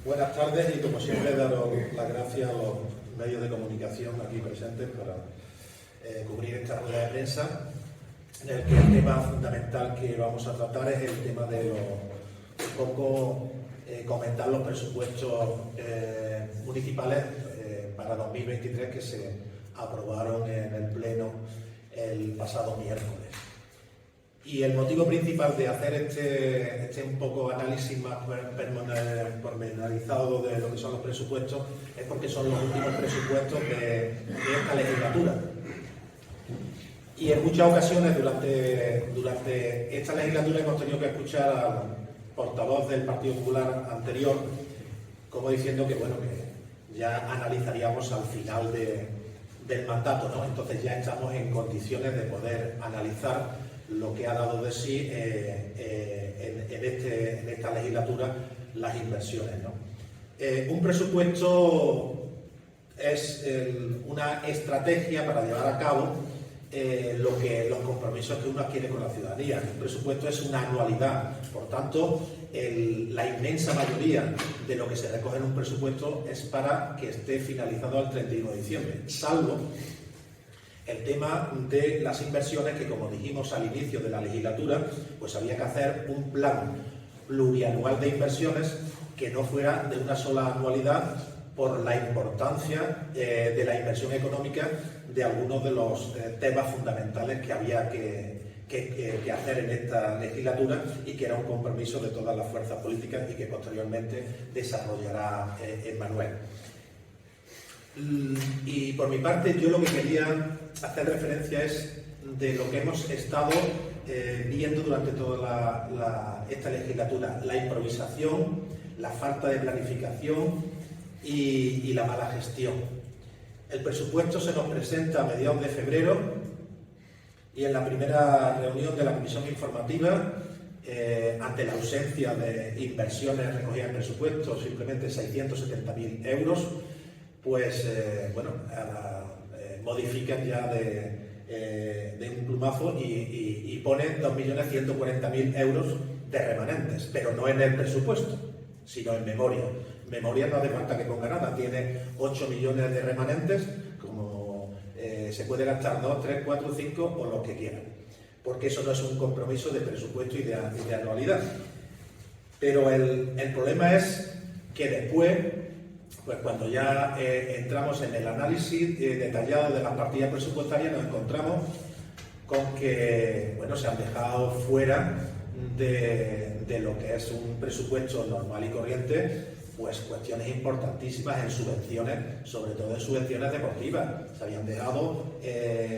Buenas tardes y, como siempre, daros las gracias a los medios de comunicación aquí presentes para cubrir esta rueda de prensa, en el que el tema fundamental que vamos a tratar es el tema de comentar los presupuestos municipales para 2023 que se aprobaron en el Pleno el pasado miércoles. Y el motivo principal de hacer este un poco análisis más pormenorizado de lo que son los presupuestos es porque son los últimos presupuestos de esta legislatura. Y en muchas ocasiones durante esta legislatura hemos tenido que escuchar al portavoz del Partido Popular anterior como diciendo que ya analizaríamos al final del mandato, ¿no? Entonces ya estamos en condiciones de poder analizar lo que ha dado de sí en esta legislatura las inversiones, ¿no? Un presupuesto es una estrategia para llevar a cabo los compromisos que uno adquiere con la ciudadanía. Un presupuesto es una anualidad, por tanto, la inmensa mayoría de lo que se recoge en un presupuesto es para que esté finalizado al 31 de diciembre, salvo el tema de las inversiones que, como dijimos al inicio de la legislatura, pues había que hacer un plan plurianual de inversiones que no fuera de una sola anualidad por la importancia de la inversión económica de algunos de los temas fundamentales que había que hacer en esta legislatura y que era un compromiso de todas las fuerzas políticas y que posteriormente desarrollará Emmanuel. Y por mi parte, yo lo que quería hacer referencia es de lo que hemos estado viendo durante toda esta legislatura: la improvisación, la falta de planificación y la mala gestión. El presupuesto se nos presenta a mediados de febrero y en la primera reunión de la comisión informativa, ante la ausencia de inversiones recogidas en presupuesto, simplemente 670.000 euros, pues modifican ya de un plumazo y ponen 2.140.000 euros de remanentes, pero no en el presupuesto, sino en memoria. Memoria no hace falta que ponga nada, tiene 8 millones de remanentes, como se puede gastar 2, 3, 4, 5 o lo que quieran, porque eso no es un compromiso de presupuesto y de anualidad. Pero el problema es que después, pues cuando ya entramos en el análisis detallado de las partidas presupuestarias, nos encontramos con que se han dejado fuera de lo que es un presupuesto normal y corriente, pues cuestiones importantísimas en subvenciones, sobre todo en subvenciones deportivas. Se habían dejado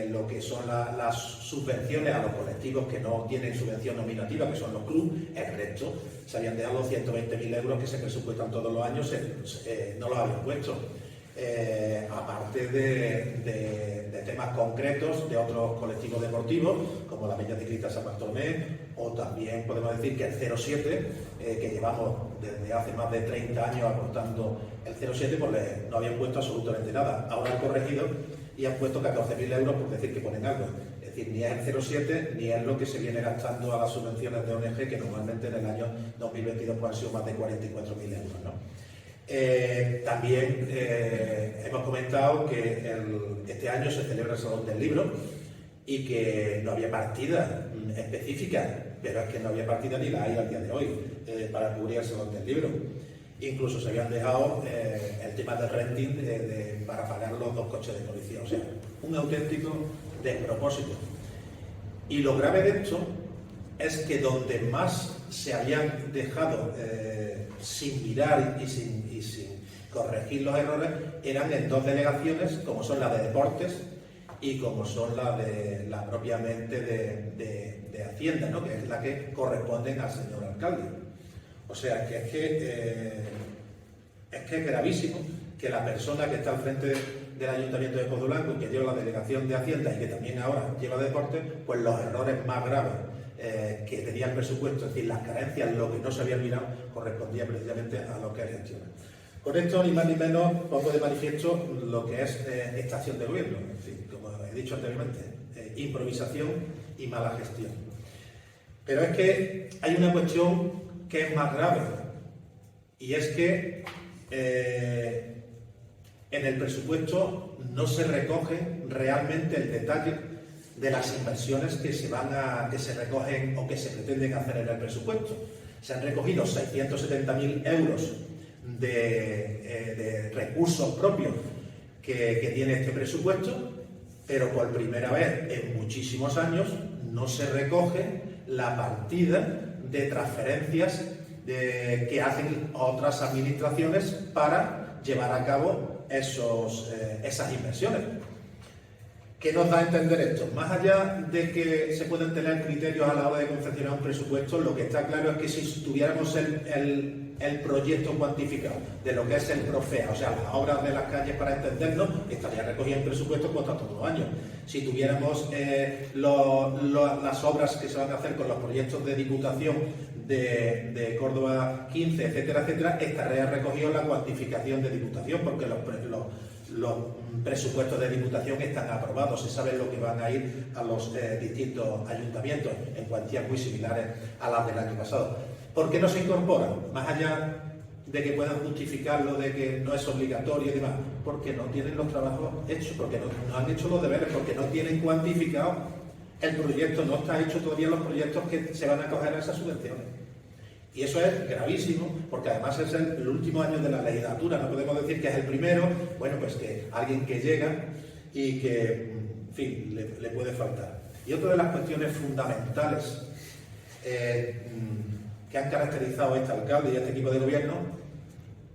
lo que son las subvenciones a los colectivos que no tienen subvención nominativa, que son los clubes. El resto se habían dejado los 120.000 euros que se presupuestan todos los años, no los habían puesto. Aparte de temas concretos de otros colectivos deportivos, como la Peña Ciclista San Bartolomé, o también podemos decir que el 07, que llevamos desde hace más de 30 años aportando el 07, pues no habían puesto absolutamente nada. Ahora han corregido y han puesto 14.000 euros por decir que ponen algo. Es decir, ni es el 07 ni es lo que se viene gastando a las subvenciones de ONG, que normalmente en el año 2022 pues han sido más de 44.000 euros, ¿no? También hemos comentado que este año se celebra el Salón del Libro y que no había partida específica, pero es que no había partida ni la hay al día de hoy para cubrir el Salón del Libro. Incluso se habían dejado el tema del renting para pagar los 2 coches de policía. O sea, un auténtico despropósito. Y lo grave de esto es que donde más se habían dejado sin mirar y sin corregir los errores eran en 2 delegaciones, como son la de Deportes y como son la propiamente de Hacienda, ¿no? Que es la que corresponden al señor alcalde. O sea, que es gravísimo que la persona que está al frente del Ayuntamiento de Pozo Blanco, que lleva la delegación de Hacienda y que también ahora lleva Deportes, pues los errores más graves que tenía el presupuesto, es decir, las carencias, lo que no se había mirado, correspondía precisamente a lo que es gestión. Con esto, ni más ni menos, pongo de manifiesto lo que es esta acción de gobierno. En fin, como he dicho anteriormente, improvisación y mala gestión. Pero es que hay una cuestión que es más grave, y es que en el presupuesto no se recoge realmente el detalle de las inversiones que se recogen o que se pretenden hacer en el presupuesto. Se han recogido 670.000 euros de recursos propios que tiene este presupuesto, pero por primera vez en muchísimos años no se recoge la partida de transferencias que hacen otras administraciones para llevar a cabo esas inversiones. ¿Qué nos da a entender esto? Más allá de que se pueden tener criterios a la hora de confeccionar un presupuesto, lo que está claro es que si tuviéramos el proyecto cuantificado de lo que es el PROFEA, o sea, las obras de las calles para entendernos, estaría recogido en presupuesto contra todos los años. Si tuviéramos las obras que se van a hacer con los proyectos de Diputación de Córdoba 15, etcétera, etcétera, estaría recogido en la cuantificación de Diputación, porque los presupuestos de Diputación están aprobados, se sabe lo que van a ir a los distintos ayuntamientos en cuantías muy similares a las del año pasado. ¿Por qué no se incorporan? Más allá de que puedan justificarlo de que no es obligatorio y demás, porque no tienen los trabajos hechos, porque no han hecho los deberes, porque no tienen cuantificado el proyecto, no está hecho todavía los proyectos que se van a acoger a esas subvenciones. Y eso es gravísimo, porque además es el último año de la legislatura, no podemos decir que es el primero, bueno, pues que alguien que llega y que, en fin, le puede faltar. Y otra de las cuestiones fundamentales que han caracterizado a este alcalde y a este equipo de gobierno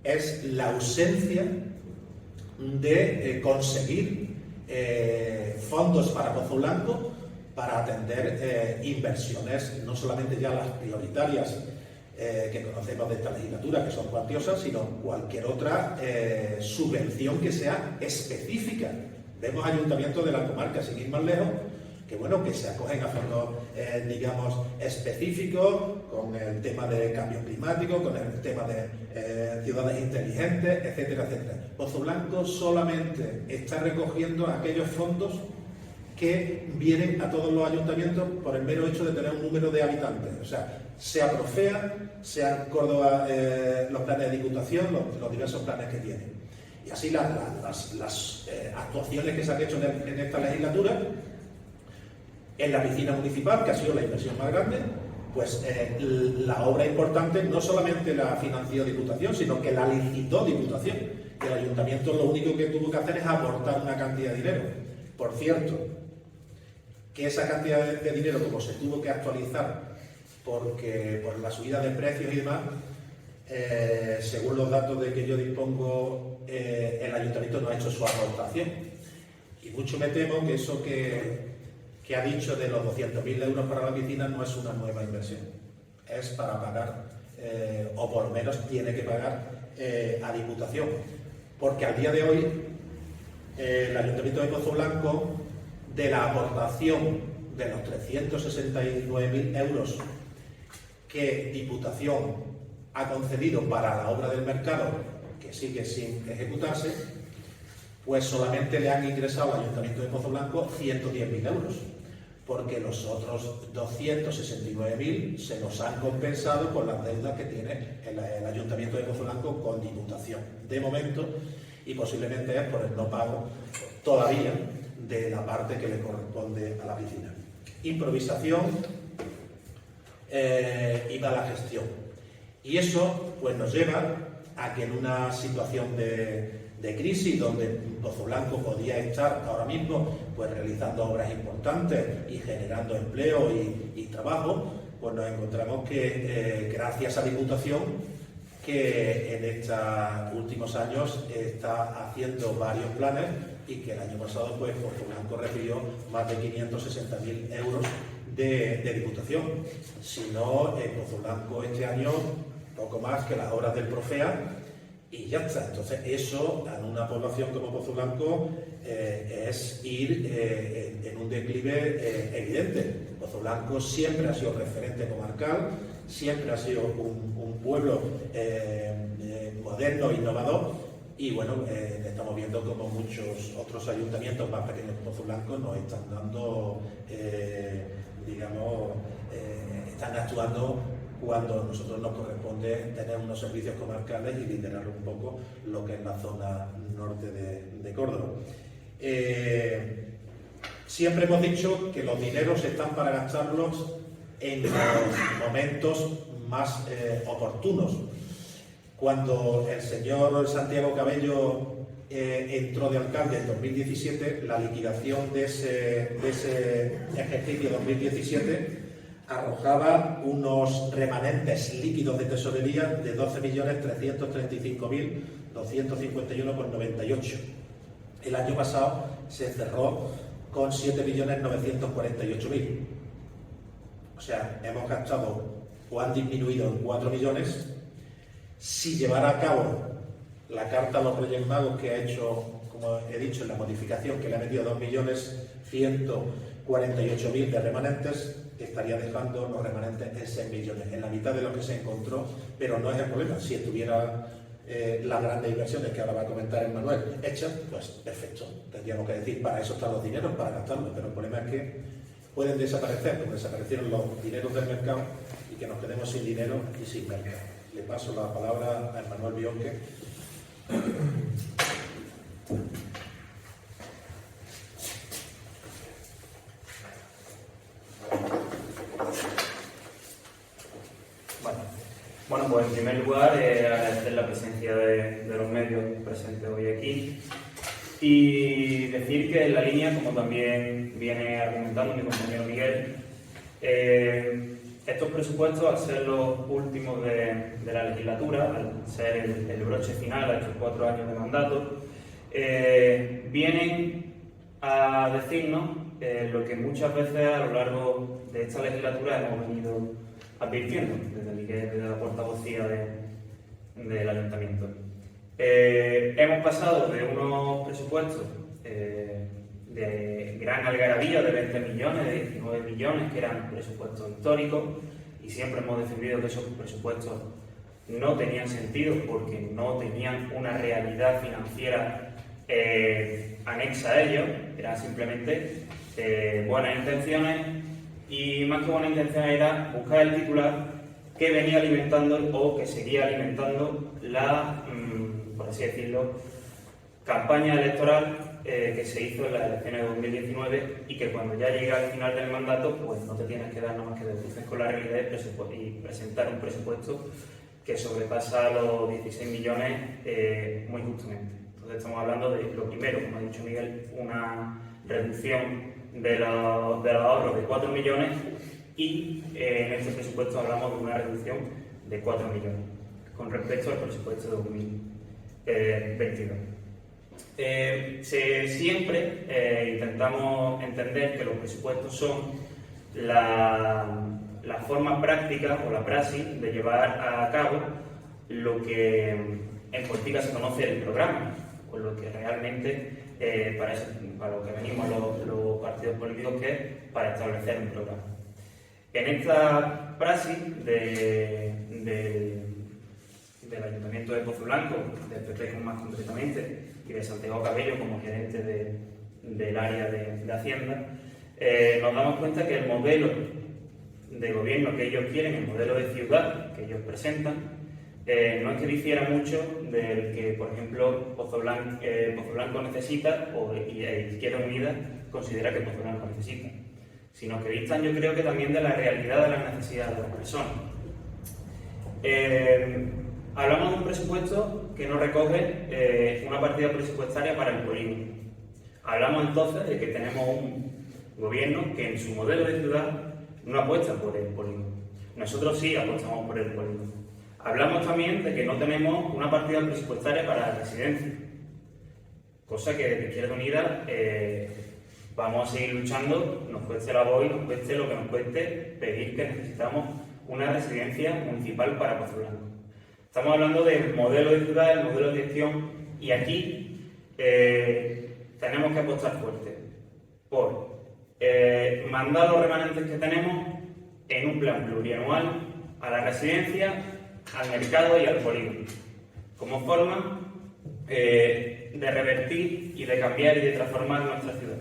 es la ausencia de conseguir fondos para Pozo Blanco para atender inversiones, no solamente ya las prioritarias que conocemos de esta legislatura, que son cuantiosas, sino cualquier otra subvención que sea específica. Vemos ayuntamientos de la comarca, sin ir más lejos, que bueno, que se acogen a fondos, digamos, específicos, con el tema de cambio climático, con el tema de ciudades inteligentes, etcétera, etcétera. Pozo Blanco solamente está recogiendo aquellos fondos que vienen a todos los ayuntamientos por el mero hecho de tener un número de habitantes. O sea PROFEA, sea Córdoba, los planes de Diputación, los diversos planes que tienen. Y así las actuaciones que se han hecho en esta legislatura, en la piscina municipal, que ha sido la inversión más grande, pues la obra importante no solamente la financió Diputación, sino que la licitó Diputación. Que el ayuntamiento lo único que tuvo que hacer es aportar una cantidad de dinero. Por cierto, que esa cantidad de dinero, como se tuvo que actualizar porque por la subida de precios y demás, según los datos de que yo dispongo, el ayuntamiento no ha hecho su aportación. Y mucho me temo que eso que ha dicho de los 200.000 euros para la piscina no es una nueva inversión. Es para pagar, o por lo menos tiene que pagar a Diputación. Porque al día de hoy, el Ayuntamiento de Pozo Blanco, de la aportación de los 369.000 euros que Diputación ha concedido para la obra del mercado, que sigue sin ejecutarse, pues solamente le han ingresado al Ayuntamiento de Pozo Blanco 110.000 euros, porque los otros 269.000 se nos han compensado por las deudas que tiene el Ayuntamiento de Pozo Blanco con Diputación, de momento, y posiblemente es por el no pago todavía de la parte que le corresponde a la piscina. Improvisación y mala gestión. Y eso pues nos lleva a que en una situación de crisis donde Pozo Blanco podía estar ahora mismo pues realizando obras importantes y generando empleo y trabajo, pues nos encontramos que gracias a Diputación, que en estos últimos años está haciendo varios planes y que el año pasado pues Pozo Blanco recibió más de 560.000 euros de Diputación. Si no, Pozo Blanco este año poco más que las obras del PROFEA y ya está. Entonces eso en una población como Pozo Blanco es ir en un declive evidente. Pozo Blanco siempre ha sido referente comarcal, siempre ha sido un pueblo moderno, innovador, y bueno, estamos viendo como muchos otros ayuntamientos más pequeños que Pozo Blanco nos están dando, están actuando cuando a nosotros nos corresponde tener unos servicios comarcales y liderar un poco lo que es la zona norte de Córdoba. Siempre hemos dicho que los dineros están para gastarlos en los momentos más oportunos. Cuando el señor Santiago Cabello entró de alcalde en 2017, la liquidación de ese ejercicio 2017 arrojaba unos remanentes líquidos de tesorería de 12.335.251,98. El año pasado se cerró con 7.948.000. O sea, hemos gastado o han disminuido en 4 millones. Si llevara a cabo la carta a los Reyes Magos que ha hecho, como he dicho, en la modificación que le ha metido 2.148.000 de remanentes, estaría dejando los remanentes en 6 millones, en la mitad de lo que se encontró, pero no es el problema. Si estuviera las grandes inversiones que ahora va a comentar Emmanuel hechas, pues perfecto, tendríamos que decir, para eso están los dineros, para gastarlos, pero el problema es que pueden desaparecer, como desaparecieron los dineros del mercado, y que nos quedemos sin dinero y sin mercado. Le paso la palabra a Emmanuel Bionque. Bueno, pues en primer lugar agradecer la presencia de los medios presentes hoy aquí y decir que en la línea, como también viene argumentando mi compañero Miguel, estos presupuestos, al ser los últimos de la legislatura, al ser el broche final a estos 4 años de mandato, vienen a decirnos lo que muchas veces a lo largo de esta legislatura hemos venido advirtiendo desde la portavocía del Ayuntamiento. Hemos pasado de unos presupuestos de gran algarabía de 20 millones, de 19 millones, que eran presupuestos históricos, y siempre hemos defendido que esos presupuestos no tenían sentido porque no tenían una realidad financiera anexa a ellos, eran simplemente buenas intenciones, y más que buenas intenciones era buscar el titular que venía alimentando o que seguía alimentando la, por así decirlo, campaña electoral que se hizo en las elecciones de 2019, y que cuando ya llega al final del mandato, pues no te tienes que dar nada más que de cruces con la realidad y presentar un presupuesto que sobrepasa los 16 millones muy justamente. Entonces estamos hablando de, lo primero, como ha dicho Miguel, una reducción de los ahorros de 4 millones, y en este presupuesto hablamos de una reducción de 4 millones con respecto al presupuesto de 2022. Siempre intentamos entender que los presupuestos son la forma práctica o la praxis de llevar a cabo lo que en política se conoce el programa, o lo que realmente para lo que venimos los partidos políticos, que es para establecer un programa. En esta praxis del Ayuntamiento de Pozo Blanco, del PP más concretamente, y de Santiago Cabello como gerente del área de Hacienda, nos damos cuenta que el modelo de gobierno que ellos quieren, el modelo de ciudad que ellos presentan, no es que difiera mucho del que, por ejemplo, Pozo Blanco necesita o Izquierda Unida considera que Pozo Blanco necesita, sino que distan, yo creo, que también de la realidad de las necesidades de las personas. Hablamos de un presupuesto que no recoge una partida presupuestaria para el polígono. Hablamos entonces de que tenemos un gobierno que en su modelo de ciudad no apuesta por el polígono. Nosotros sí apostamos por el polígono. Hablamos también de que no tenemos una partida presupuestaria para la residencia, cosa que desde Izquierda Unida vamos a seguir luchando, nos cueste la voz y nos cueste lo que nos cueste, pedir que necesitamos una residencia municipal para Pozo Blanco. Estamos hablando del modelo de ciudad, del modelo de gestión, y aquí tenemos que apostar fuerte por mandar los remanentes que tenemos en un plan plurianual a la residencia, al mercado y al polígono, como forma de revertir y de cambiar y de transformar nuestra ciudad.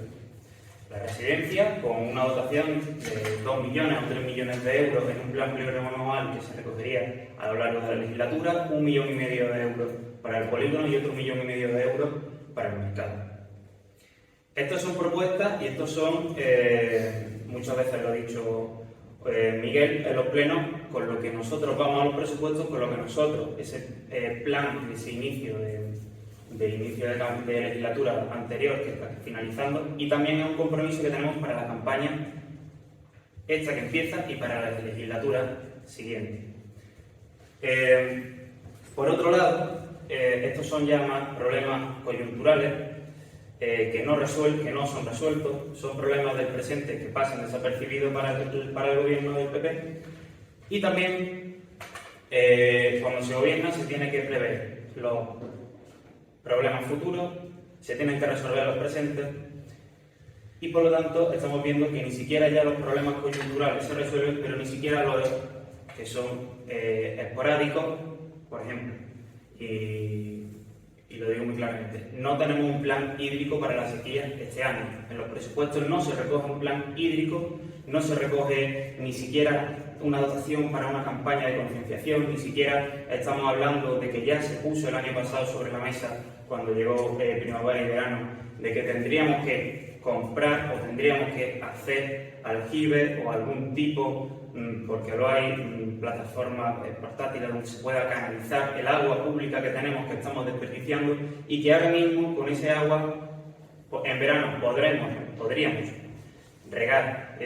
la residencia, con una dotación de 2 millones o 3 millones de euros en un plan plurianual que se recogería a lo largo de la legislatura, 1,5 millones de euros para el polígono y otro 1,5 millones de euros para el mercado. Estas son propuestas y estos son, muchas veces lo ha dicho Miguel en los plenos, con lo que nosotros vamos a los presupuestos, con lo que nosotros, ese plan, ese inicio de legislatura anterior que está finalizando, y también es un compromiso que tenemos para la campaña esta que empieza y para la legislatura siguiente. Por otro lado, estos son ya más problemas coyunturales que no son resueltos, son problemas del presente que pasan desapercibidos para el gobierno del PP, y también cuando se gobierna se tiene que prever los problemas futuros, se tienen que resolver los presentes, y por lo tanto estamos viendo que ni siquiera ya los problemas coyunturales se resuelven, pero ni siquiera los que son esporádicos, por ejemplo, y lo digo muy claramente, no tenemos un plan hídrico para la sequía este año. En los presupuestos no se recoge un plan hídrico, no se recoge ni siquiera una dotación para una campaña de concienciación, ni siquiera estamos hablando de que ya se puso el año pasado sobre la mesa, cuando llegó primavera y verano, de que tendríamos que comprar o tendríamos que hacer aljibes o algún tipo, porque lo hay, plataformas portátiles donde se pueda canalizar el agua pública que tenemos, que estamos desperdiciando, y que ahora mismo con ese agua, en verano podríamos regar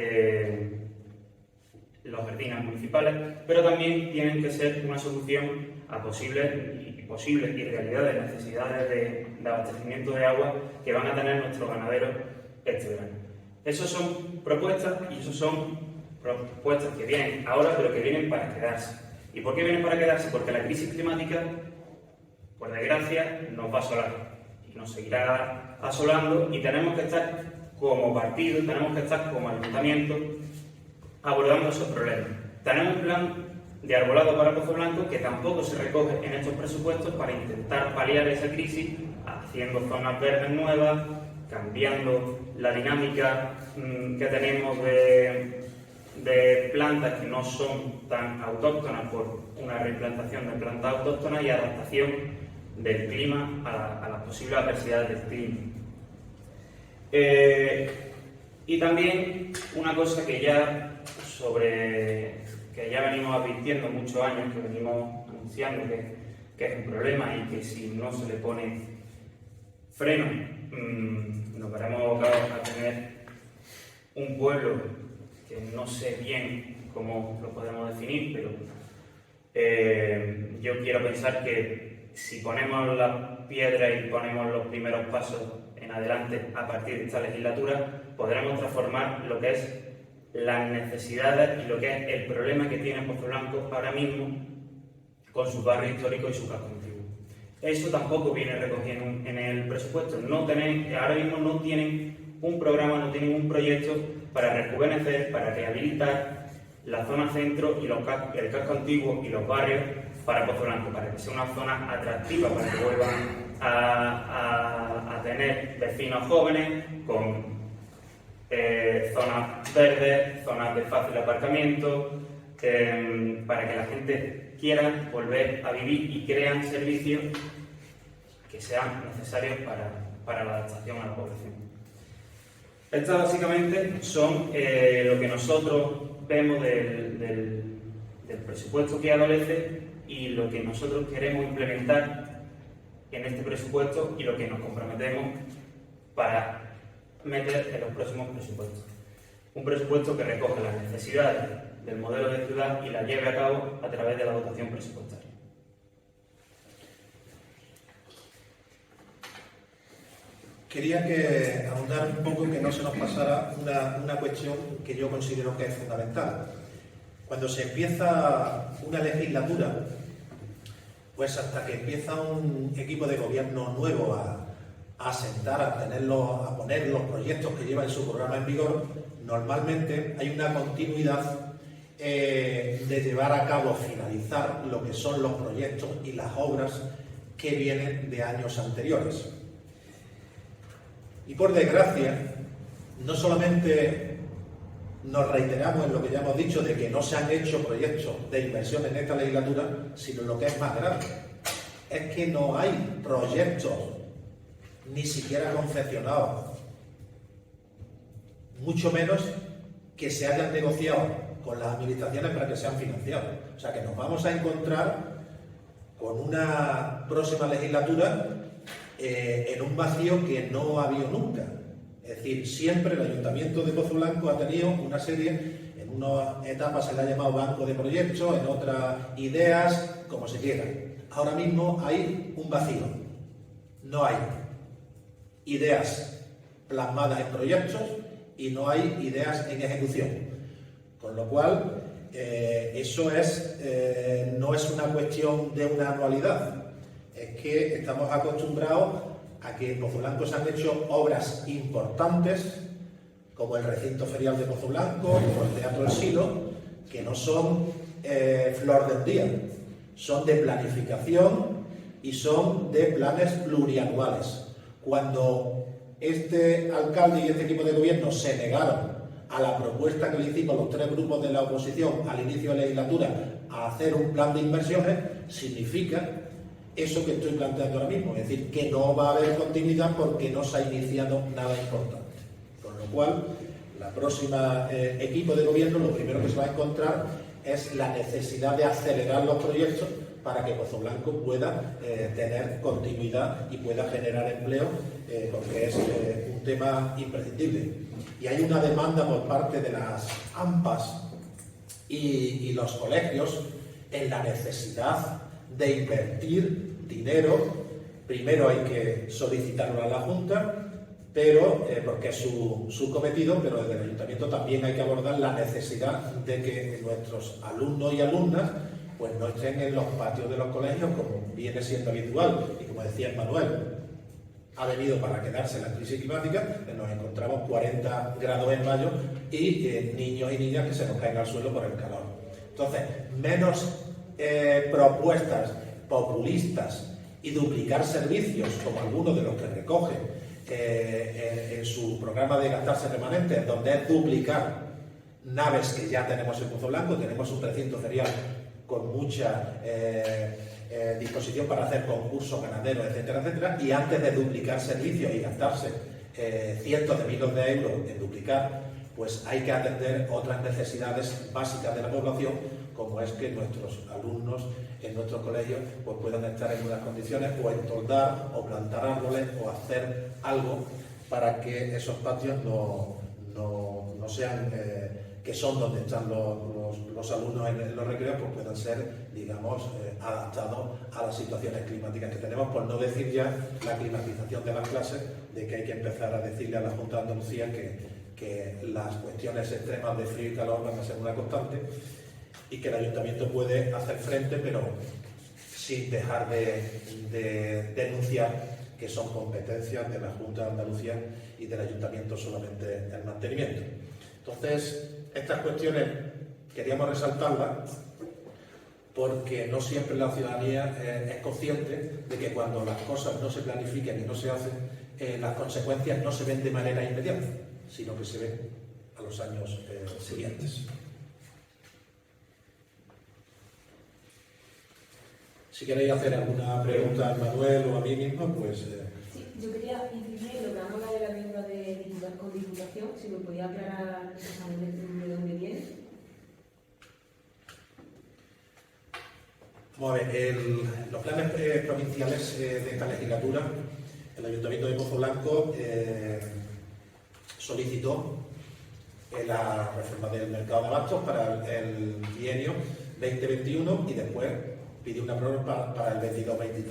los jardines municipales, pero también tienen que ser una solución a posibles y realidades, necesidades de abastecimiento de agua que van a tener nuestros ganaderos este verano. Esas son propuestas, y esas son propuestas que vienen ahora, pero que vienen para quedarse. ¿Y por qué vienen para quedarse? Porque la crisis climática, por desgracia, nos va a asolar y nos seguirá asolando, y tenemos que estar como partido, tenemos que estar como ayuntamiento abordando esos problemas. Tenemos un plan de arbolado para Pozo Blanco que tampoco se recoge en estos presupuestos para intentar paliar esa crisis, haciendo zonas verdes nuevas, cambiando la dinámica que tenemos de plantas que no son tan autóctonas por una reimplantación de plantas autóctonas y adaptación del clima a las posibles adversidades del clima. Y también una cosa que ya venimos advirtiendo muchos años, que venimos anunciando que es un problema y que si no se le pone freno nos veremos abocados a tener un pueblo que no sé bien cómo lo podemos definir, pero yo quiero pensar que si ponemos la piedra y ponemos los primeros pasos en adelante a partir de esta legislatura, podremos transformar lo que es las necesidades y lo que es el problema que tiene Pozo Blanco ahora mismo con su barrio histórico y su casco antiguo. Eso tampoco viene recogido en el presupuesto. Ahora mismo no tienen un programa, no tienen un proyecto para rejuvenecer, para rehabilitar la zona centro y el casco antiguo y los barrios para Pozo Blanco, para que sea una zona atractiva, para que vuelvan a tener vecinos jóvenes con zonas verdes, zonas de fácil aparcamiento, para que la gente quiera volver a vivir y crean servicios que sean necesarios para la adaptación a la población. Estas básicamente son lo que nosotros vemos del presupuesto que adolece y lo que nosotros queremos implementar en este presupuesto y lo que nos comprometemos para meter en los próximos presupuestos. Un presupuesto que recoge las necesidades del modelo de ciudad y la lleve a cabo a través de la dotación presupuestaria. Quería que ahondar un poco y que no se nos pasara una cuestión que yo considero que es fundamental. Cuando se empieza una legislatura, pues hasta que empieza un equipo de gobierno nuevo a sentar, a poner los proyectos que lleva en su programa en vigor, normalmente hay una continuidad de llevar a cabo, finalizar lo que son los proyectos y las obras que vienen de años anteriores. Y por desgracia, no solamente nos reiteramos en lo que ya hemos dicho de que no se han hecho proyectos de inversión en esta legislatura, sino lo que es más grave, es que no hay proyectos ni siquiera confeccionados, mucho menos que se hayan negociado con las administraciones para que sean financiados. O sea que nos vamos a encontrar con una próxima legislatura en un vacío que no ha habido nunca. Es decir, siempre el Ayuntamiento de Pozo Blanco ha tenido una serie, en unas etapas se le ha llamado banco de proyectos, en otras ideas, como se quiera. Ahora mismo hay un vacío. No hay ideas plasmadas en proyectos y no hay ideas en ejecución. Con lo cual, eso no es una cuestión de una anualidad. Es que estamos acostumbrados a que en Pozo Blanco se han hecho obras importantes, como el recinto ferial de Pozo Blanco, como el Teatro del Silo, que no son flor del día, son de planificación y son de planes plurianuales. Cuando este alcalde y este equipo de gobierno se negaron a la propuesta que le hicimos los tres grupos de la oposición al inicio de la legislatura a hacer un plan de inversiones, significa eso que estoy planteando ahora mismo, es decir, que no va a haber continuidad porque no se ha iniciado nada importante. Con lo cual, la próxima equipo de gobierno lo primero que se va a encontrar es la necesidad de acelerar los proyectos para que Pozo Blanco pueda tener continuidad y pueda generar empleo, porque es un tema imprescindible. Y hay una demanda por parte de las AMPAs y los colegios en la necesidad de invertir dinero. Primero hay que solicitarlo a la Junta, pero porque es su cometido, pero desde el Ayuntamiento también hay que abordar la necesidad de que nuestros alumnos y alumnas pues no estén en los patios de los colegios como viene siendo habitual. Y como decía Manuel, ha venido para quedarse la crisis climática, nos encontramos 40 grados en mayo y niños y niñas que se nos caen al suelo por el calor. Entonces, menos propuestas populistas y duplicar servicios, como algunos de los que recoge en su programa de gastarse remanentes, donde es duplicar naves que ya tenemos en Pozo Blanco. Tenemos un recinto ferial con mucha disposición para hacer concursos ganaderos, etcétera, etcétera, y antes de duplicar servicios y gastarse cientos de miles de euros en duplicar, pues hay que atender otras necesidades básicas de la población, como es que nuestros alumnos en nuestros colegios pues puedan estar en unas condiciones, o entoldar, o plantar árboles, o hacer algo para que esos patios no sean, que son donde están los alumnos en los recreos, pues puedan ser, digamos, adaptados a las situaciones climáticas que tenemos, por no decir ya la climatización de las clases, de que hay que empezar a decirle a la Junta de Andalucía que las cuestiones extremas de frío y calor van a ser una constante y que el Ayuntamiento puede hacer frente, pero sin dejar de denunciar que son competencias de la Junta de Andalucía y del Ayuntamiento solamente el mantenimiento. Entonces, estas cuestiones queríamos resaltarlas porque no siempre la ciudadanía es consciente de que cuando las cosas no se planifican y no se hacen, las consecuencias no se ven de manera inmediata, sino que se ven a los años siguientes. Si queréis hacer alguna pregunta a Manuel o a mí mismo, pues... Sí, yo quería incidir en lo que habla de la deuda con Diputación, si me podía aclarar exactamente de dónde viene. Vamos a ver, los planes provinciales de esta legislatura, el Ayuntamiento de Pozo Blanco solicitó la reforma del mercado de abastos para el bienio 2021 y después pidió una prórroga para el 22-23.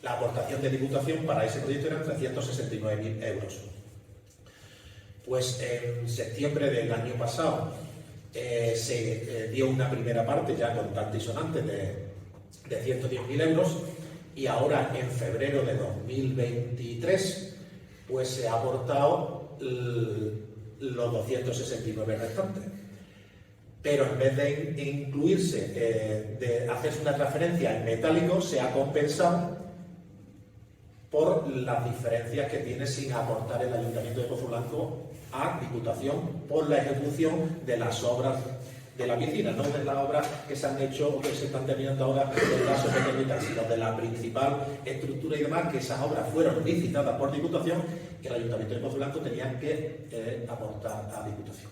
La aportación de Diputación para ese proyecto eran 369.000 euros. Pues en septiembre del año pasado se dio una primera parte ya con tanto y sonante de 110.000 euros, y ahora en febrero de 2023 pues se ha aportado los 269 restantes. Pero en vez de incluirse, de hacerse una transferencia en metálico, se ha compensado por las diferencias que tiene sin aportar el Ayuntamiento de Pozo Blanco a Diputación por la ejecución de las obras de la piscina, no de las obras que se han hecho o que se están terminando ahora del caso pequeño y tal, sino de la principal estructura y demás, que esas obras fueron licitadas por Diputación y el Ayuntamiento de Pozo Blanco tenían que aportar a Diputación.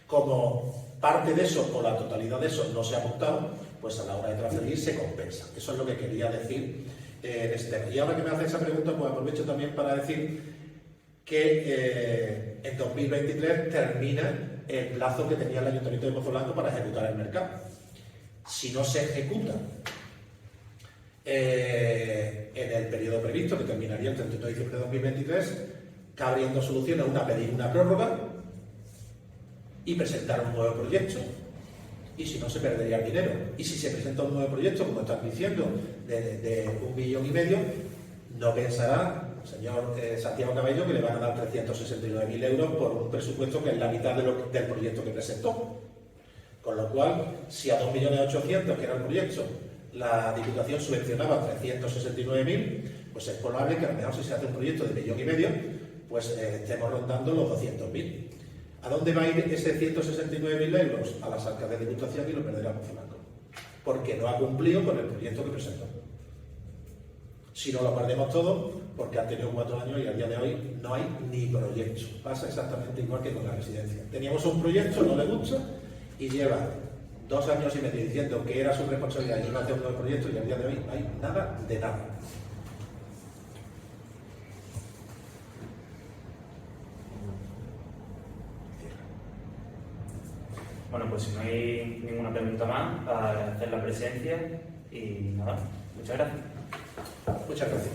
Como parte de eso o la totalidad de eso no se ha aportado, pues a la hora de transferir se compensa. Eso es lo que quería decir en este tema. Y ahora que me hace esa pregunta, pues aprovecho también para decir que en 2023 termina el plazo que tenía el Ayuntamiento de Pozo Blanco para ejecutar el mercado. Si no se ejecuta en el periodo previsto, que terminaría el 31 de diciembre de 2023, cabrían dos soluciones: una, pedir una prórroga y presentar un nuevo proyecto, y si no, se perdería el dinero. Y si se presenta un nuevo proyecto, como están diciendo, de 1,5 millones, no pensará señor Santiago Cabello que le van a dar 369.000 euros por un presupuesto que es la mitad del proyecto que presentó. Con lo cual, si a 2.800.000, que era el proyecto, la Diputación subvencionaba 369.000, pues es probable que a lo mejor si se hace un proyecto de 1,5 millones, pues estemos rondando los 200.000. ¿A dónde va a ir ese 169.000 euros? A las arcas de Diputación, y lo perderá Pozo Blanco, porque no ha cumplido con el proyecto que presentó. Si no, lo perdemos todo, porque han tenido 4 años y al día de hoy no hay ni proyecto. Pasa exactamente igual que con la residencia. Teníamos un proyecto, no le gusta, y lleva 2 años y medio diciendo que era su responsabilidad y no hacer un nuevo proyecto, y al día de hoy no hay nada de nada. Bueno, pues si no hay ninguna pregunta más, agradecer la presencia y nada, muchas gracias. Muchas gracias.